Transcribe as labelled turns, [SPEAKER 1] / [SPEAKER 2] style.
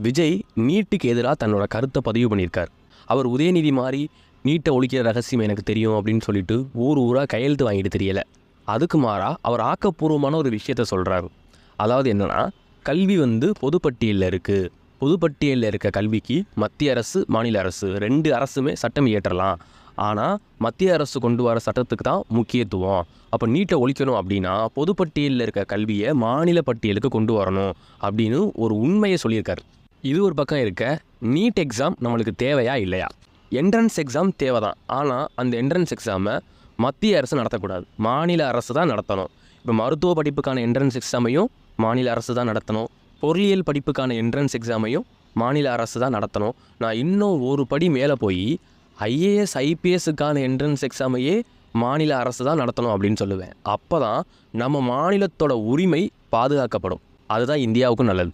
[SPEAKER 1] விஜய் நீட்டுக்கு எதிராக தன்னோட கருத்தை பதிவு பண்ணியிருக்கார். அவர் உதயநிதி மாதிரி நீட்டை ஒழிக்கிற ரகசியம் எனக்கு தெரியும் அப்படின்னு சொல்லிட்டு ஊராக கையெழுத்து வாங்கிட்டு தெரியலை. அதுக்கு மாறாக அவர் ஆக்கப்பூர்வமான ஒரு விஷயத்த சொல்கிறாரு. அதாவது என்னென்னா, கல்வி பொதுப்பட்டியலில் இருக்குது. பொதுப்பட்டியலில் இருக்க கல்விக்கு மத்திய அரசு மாநில அரசு 2 அரசுமே சட்டம் இயற்றலாம். ஆனால் மத்திய அரசு கொண்டு வர சட்டத்துக்கு தான் முக்கியத்துவம். அப்போ நீட்டை ஒழிக்கணும் அப்படின்னா பொதுப்பட்டியலில் இருக்க கல்வியை மாநில பட்டியலுக்கு கொண்டு வரணும் அப்படின்னு ஒரு உண்மையை சொல்லியிருக்காரு. இது ஒரு பக்கம் இருக்க, நீட் எக்ஸாம் நம்மளுக்கு தேவையா இல்லையா? என்ட்ரன்ஸ் எக்ஸாம் தேவை தான். ஆனால் அந்த என்ட்ரன்ஸ் எக்ஸாமை மத்திய அரசு நடத்தக்கூடாது, மாநில அரசு தான் நடத்தணும். இப்போ மருத்துவ படிப்புக்கான என்ட்ரன்ஸ் எக்ஸாமையும் மாநில அரசு தான் நடத்தணும். பொருளியல் படிப்புக்கான என்ட்ரன்ஸ் எக்ஸாமையும் மாநில அரசு தான் நடத்தணும். நான் இன்னும் ஒரு படி மேலே போய் ஐஏஎஸ் ஐபிஎஸ்ஸுக்கான என்ட்ரன்ஸ் எக்ஸாமையே மாநில அரசு தான் நடத்தணும் அப்படின்னு சொல்லுவேன். அப்போ தான் நம்ம மாநிலத்தோட உரிமை பாதுகாக்கப்படும். அதுதான் இந்தியாவுக்கும் நல்லது.